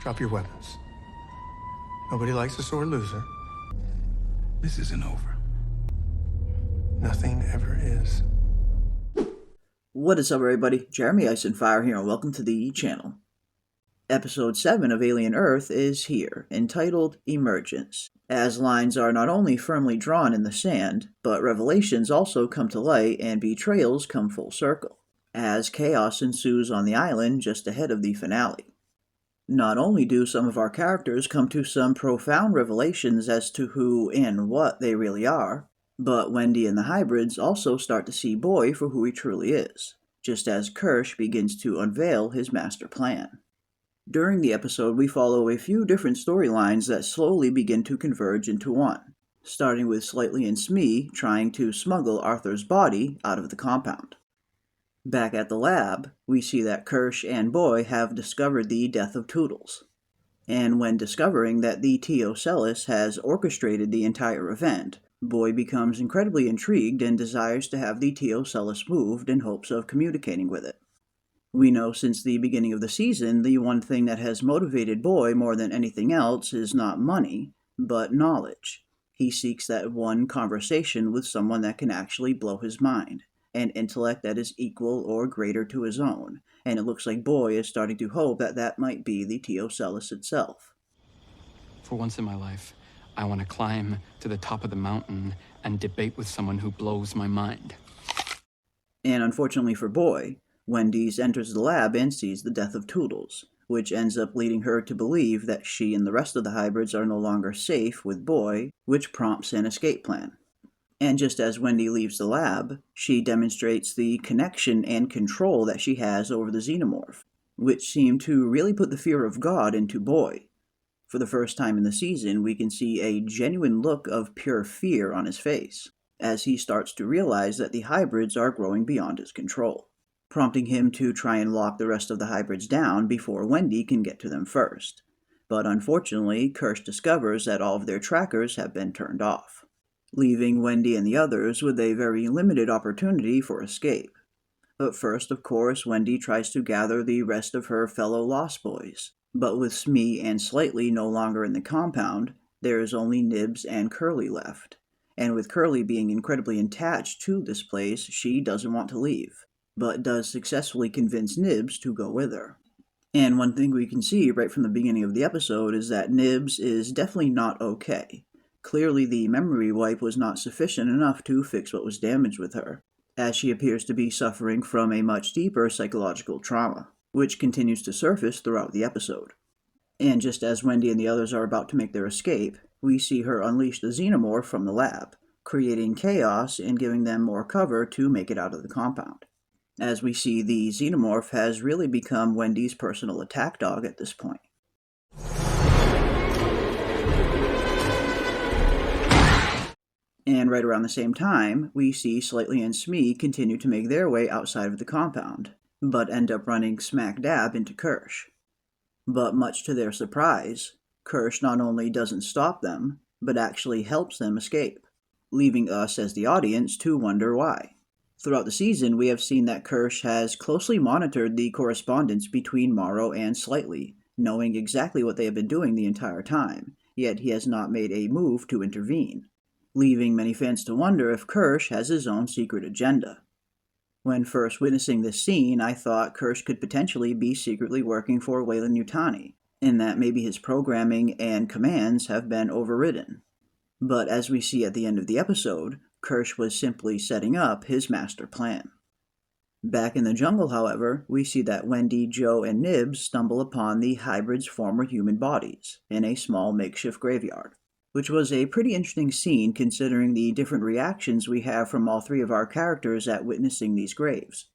Drop your weapons. Nobody likes a sore loser. This isn't over. Nothing ever is. What is up, everybody? Jeremy Ice and Fire here, and welcome to the channel. Episode 7 of Alien Earth is here, entitled Emergence, as lines are not only firmly drawn in the sand, but revelations also come to light and betrayals come full circle, as chaos ensues on the island just ahead of the finale. Not only do some of our characters come to some profound revelations as to who and what they really are, but Wendy and the hybrids also start to see Boy for who he truly is, just as Kirsh begins to unveil his master plan. During the episode, we follow a few different storylines that slowly begin to converge into one, starting with Slightly and Smei trying to smuggle Arthur's body out of the compound. Back at the lab, we see that Kirsh and Boy have discovered the death of Toodles, and when discovering that the Teocellus has orchestrated the entire event, Boy becomes incredibly intrigued and desires to have the Teocellus moved in hopes of communicating with it. We know since the beginning of the season, the one thing that has motivated Boy more than anything else is not money, but knowledge. He seeks that one conversation with someone that can actually blow his mind, an intellect that is equal or greater to his own, and it looks like Boy is starting to hope that that might be the Teocellus itself. For once in my life, I want to climb to the top of the mountain and debate with someone who blows my mind. And unfortunately for Boy, Wendy's enters the lab and sees the death of Toodles, which ends up leading her to believe that she and the rest of the hybrids are no longer safe with Boy, which prompts an escape plan. And just as Wendy leaves the lab, she demonstrates the connection and control that she has over the xenomorph, which seem to really put the fear of God into Boy. For the first time in the season, we can see a genuine look of pure fear on his face, as he starts to realize that the hybrids are growing beyond his control, prompting him to try and lock the rest of the hybrids down before Wendy can get to them first. But unfortunately, Kirsh discovers that all of their trackers have been turned off, leaving Wendy and the others with a very limited opportunity for escape. But first, of course, Wendy tries to gather the rest of her fellow Lost Boys. But with Smei and Slightly no longer in the compound, there is only Nibs and Curly left. And with Curly being incredibly attached to this place, she doesn't want to leave, but does successfully convince Nibs to go with her. And one thing we can see right from the beginning of the episode is that Nibs is definitely not okay. Clearly the memory wipe was not sufficient enough to fix what was damaged with her, as she appears to be suffering from a much deeper psychological trauma, which continues to surface throughout the episode. And just as Wendy and the others are about to make their escape, we see her unleash the xenomorph from the lab, creating chaos and giving them more cover to make it out of the compound. As we see, the xenomorph has really become Wendy's personal attack dog at this point. And right around the same time, we see Slightly and Smei continue to make their way outside of the compound, but end up running smack dab into Kersh. But much to their surprise, Kersh not only doesn't stop them, but actually helps them escape, leaving us as the audience to wonder why. Throughout the season, we have seen that Kersh has closely monitored the correspondence between Morrow and Slightly, knowing exactly what they have been doing the entire time, yet he has not made a move to intervene, leaving many fans to wonder if Kersh has his own secret agenda. When first witnessing this scene, I thought Kirsh could potentially be secretly working for Weyland-Yutani, in that maybe his programming and commands have been overridden. But as we see at the end of the episode, Kirsh was simply setting up his master plan. Back in the jungle, however, we see that Wendy, Joe, and Nibs stumble upon the hybrids' former human bodies in a small makeshift graveyard, which was a pretty interesting scene considering the different reactions we have from all three of our characters at witnessing these graves.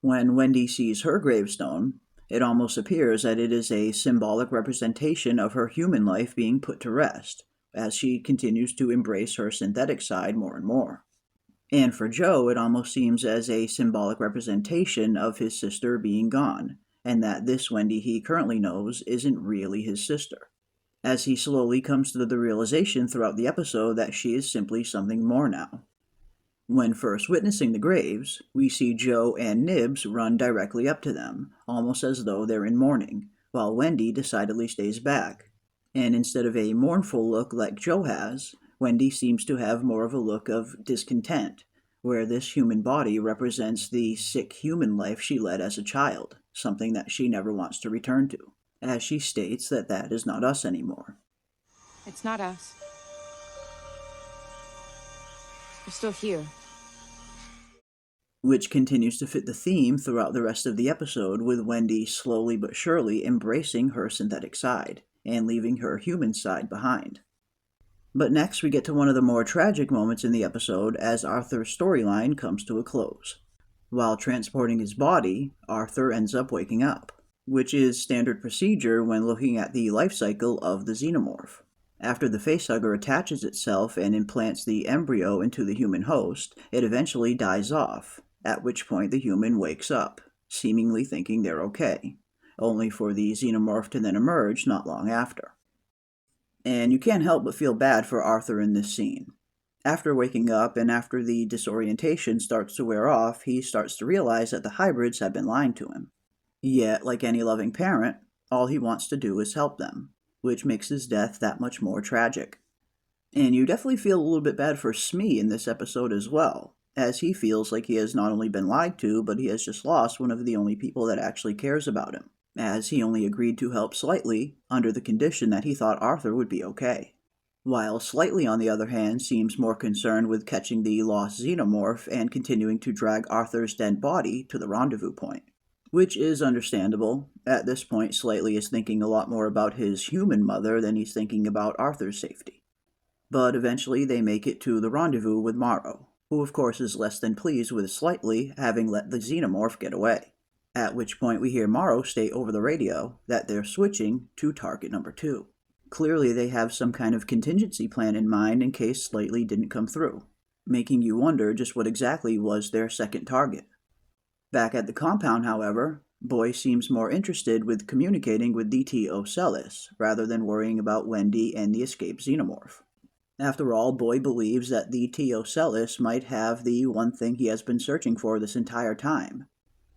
When Wendy sees her gravestone, it almost appears that it is a symbolic representation of her human life being put to rest, as she continues to embrace her synthetic side more and more. And for Joe, it almost seems as a symbolic representation of his sister being gone, and that this Wendy he currently knows isn't really his sister, as he slowly comes to the realization throughout the episode that she is simply something more now. When first witnessing the graves, we see Joe and Nibs run directly up to them, almost as though they're in mourning, while Wendy decidedly stays back. And instead of a mournful look like Joe has, Wendy seems to have more of a look of discontent, where this human body represents the sick human life she led as a child, something that she never wants to return to, as she states that that is not us anymore. It's not us. We're still here. Which continues to fit the theme throughout the rest of the episode, with Wendy slowly but surely embracing her synthetic side, and leaving her human side behind. But next we get to one of the more tragic moments in the episode as Arthur's storyline comes to a close. While transporting his body, Arthur ends up waking up, which is standard procedure when looking at the life cycle of the xenomorph. After the facehugger attaches itself and implants the embryo into the human host, it eventually dies off, at which point the human wakes up, seemingly thinking they're okay, only for the xenomorph to then emerge not long after. And you can't help but feel bad for Arthur in this scene. After waking up and after the disorientation starts to wear off, he starts to realize that the hybrids have been lying to him. Yet, like any loving parent, all he wants to do is help them, which makes his death that much more tragic. And you definitely feel a little bit bad for Smei in this episode as well, as he feels like he has not only been lied to, but he has just lost one of the only people that actually cares about him, as he only agreed to help Slightly under the condition that he thought Arthur would be okay. While Slightly, on the other hand, seems more concerned with catching the lost xenomorph and continuing to drag Arthur's dead body to the rendezvous point. Which is understandable. At this point, Slightly is thinking a lot more about his human mother than he's thinking about Arthur's safety. But eventually they make it to the rendezvous with Morrow, who of course is less than pleased with Slightly having let the xenomorph get away. At which point we hear Morrow state over the radio that they're switching to target number 2. Clearly they have some kind of contingency plan in mind in case Slightly didn't come through, making you wonder just what exactly was their second target. Back at the compound, however, Boy seems more interested with communicating with DT Ocellus, rather than worrying about Wendy and the escaped xenomorph. After all, Boy believes that the T. Ocellus might have the one thing he has been searching for this entire time.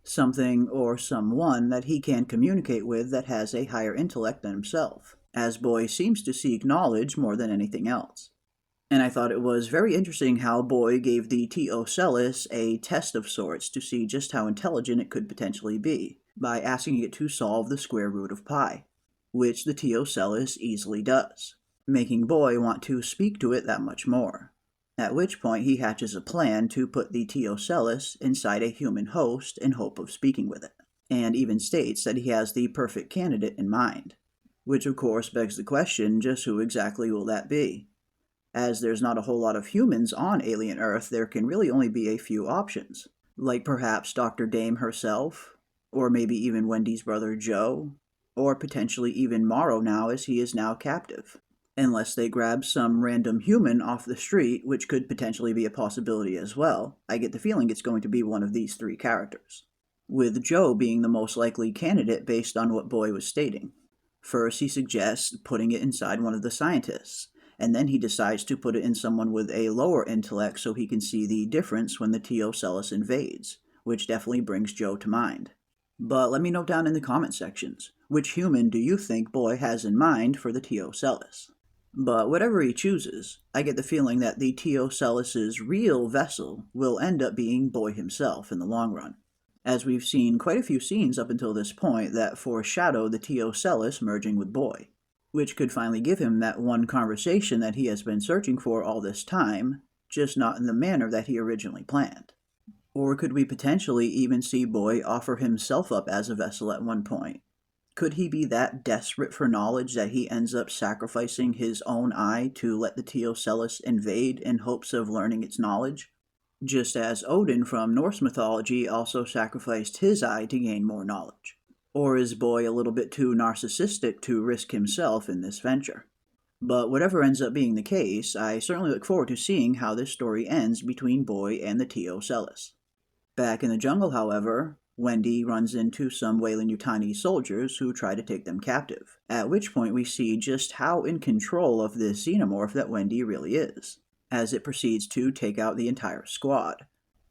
Something or someone that he can communicate with that has a higher intellect than himself, as Boy seems to seek knowledge more than anything else. And I thought it was very interesting how Boy gave the T. Ocellus a test of sorts to see just how intelligent it could potentially be, by asking it to solve the square root of pi, which the T. Ocellus easily does, making Boy want to speak to it that much more. At which point he hatches a plan to put the T. Ocellus inside a human host in hope of speaking with it, and even states that he has the perfect candidate in mind. Which of course begs the question, just who exactly will that be? As there's not a whole lot of humans on alien Earth, there can really only be a few options, like perhaps Dr. Dame herself, or maybe even Wendy's brother Joe, or potentially even Morrow now as he is now captive. Unless they grab some random human off the street, which could potentially be a possibility as well, I get the feeling it's going to be one of these 3 characters, with Joe being the most likely candidate based on what Boy was stating. First, he suggests putting it inside one of the scientists, and then he decides to put it in someone with a lower intellect so he can see the difference when the T. Ocellus invades, which definitely brings Joe to mind. But let me know down in the comment sections, which human do you think Boy has in mind for the T. Ocellus? But whatever he chooses, I get the feeling that the T. Ocellus's real vessel will end up being Boy himself in the long run, as we've seen quite a few scenes up until this point that foreshadow the T. Ocellus merging with Boy, which could finally give him that one conversation that he has been searching for all this time, just not in the manner that he originally planned. Or could we potentially even see Boy offer himself up as a vessel at one point? Could he be that desperate for knowledge that he ends up sacrificing his own eye to let the T. Ocellus invade in hopes of learning its knowledge? Just as Odin from Norse mythology also sacrificed his eye to gain more knowledge. Or is Boy a little bit too narcissistic to risk himself in this venture? But whatever ends up being the case, I certainly look forward to seeing how this story ends between Boy and the T. Ocellus. Back in the jungle, however, Wendy runs into some Weyland-Yutani soldiers who try to take them captive, at which point we see just how in control of this xenomorph that Wendy really is, as it proceeds to take out the entire squad.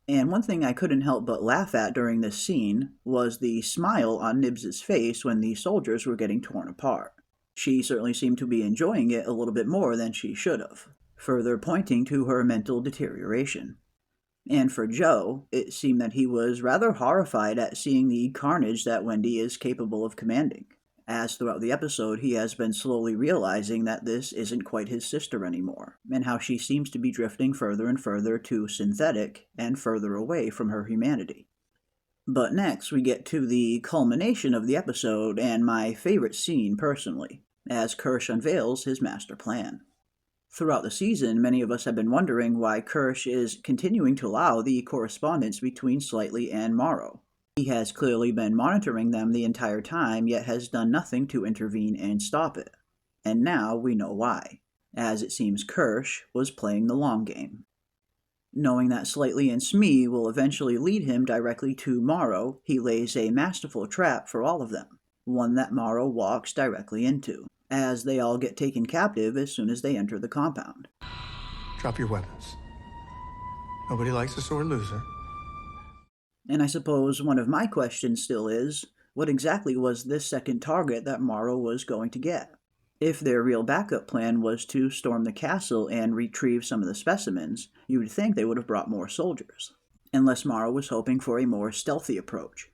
And one thing I couldn't help but laugh at during this scene was the smile on Nibs' face when the soldiers were getting torn apart. She certainly seemed to be enjoying it a little bit more than she should have, further pointing to her mental deterioration. And for Joe, it seemed that he was rather horrified at seeing the carnage that Wendy is capable of commanding, as throughout the episode he has been slowly realizing that this isn't quite his sister anymore, and how she seems to be drifting further and further to synthetic and further away from her humanity. But next we get to the culmination of the episode and my favorite scene personally, as Kersh unveils his master plan. Throughout the season, many of us have been wondering why Kirsh is continuing to allow the correspondence between Slightly and Morrow. He has clearly been monitoring them the entire time, yet has done nothing to intervene and stop it. And now we know why, as it seems Kirsh was playing the long game. Knowing that Slightly and Smei will eventually lead him directly to Morrow, he lays a masterful trap for all of them, one that Morrow walks directly into, as they all get taken captive as soon as they enter the compound. Drop your weapons. Nobody likes a sore loser. And I suppose one of my questions still is, what exactly was this second target that Morrow was going to get? If their real backup plan was to storm the castle and retrieve some of the specimens, you would think they would have brought more soldiers, unless Morrow was hoping for a more stealthy approach.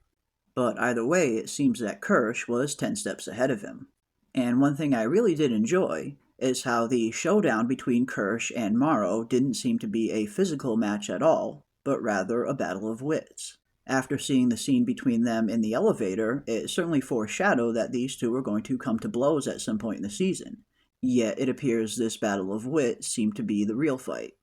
But either way, it seems that Kirsh was 10 steps ahead of him. And one thing I really did enjoy is how the showdown between Kirsh and Morrow didn't seem to be a physical match at all, but rather a battle of wits. After seeing the scene between them in the elevator, it certainly foreshadowed that these two were going to come to blows at some point in the season. Yet it appears this battle of wits seemed to be the real fight,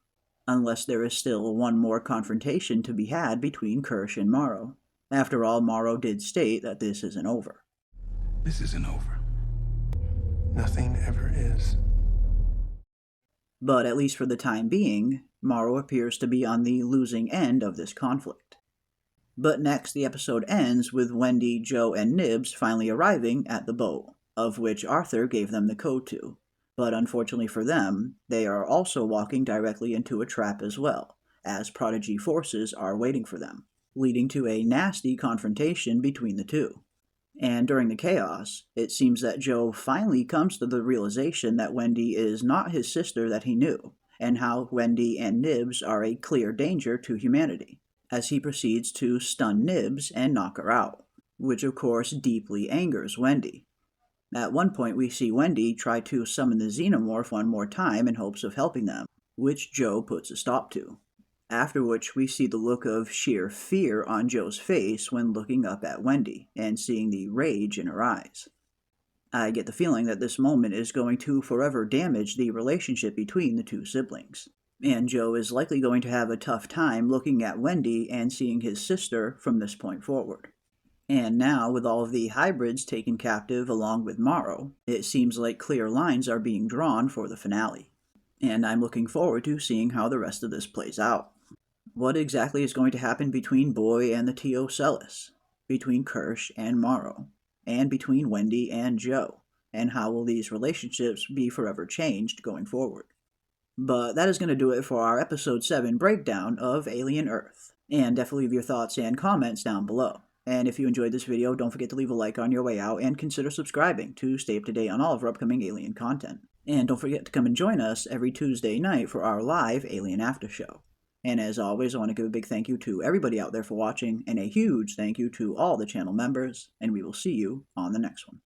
unless there is still one more confrontation to be had between Kirsh and Morrow. After all, Morrow did state that this isn't over. This isn't over. Nothing ever is. But at least for the time being, Morrow appears to be on the losing end of this conflict. But next, the episode ends with Wendy, Joe, and Nibs finally arriving at the boat, of which Arthur gave them the code to. But unfortunately for them, they are also walking directly into a trap as well, as Prodigy forces are waiting for them, leading to a nasty confrontation between the two. And during the chaos, it seems that Joe finally comes to the realization that Wendy is not his sister that he knew, and how Wendy and Nibs are a clear danger to humanity, as he proceeds to stun Nibs and knock her out, which of course deeply angers Wendy. At one point we see Wendy try to summon the xenomorph one more time in hopes of helping them, which Joe puts a stop to. After which we see the look of sheer fear on Joe's face when looking up at Wendy and seeing the rage in her eyes. I get the feeling that this moment is going to forever damage the relationship between the two siblings, and Joe is likely going to have a tough time looking at Wendy and seeing his sister from this point forward. And now, with all of the hybrids taken captive along with Morrow, it seems like clear lines are being drawn for the finale. And I'm looking forward to seeing how the rest of this plays out. What exactly is going to happen between Boy and the T.O. Celis, between Kirsh and Morrow, and between Wendy and Joe, and how will these relationships be forever changed going forward? But that is going to do it for our Episode 7 breakdown of Alien Earth, and definitely leave your thoughts and comments down below. And if you enjoyed this video, don't forget to leave a like on your way out, and consider subscribing to stay up to date on all of our upcoming Alien content. And don't forget to come and join us every Tuesday night for our live Alien After Show. And as always, I want to give a big thank you to everybody out there for watching, and a huge thank you to all the channel members, and we will see you on the next one.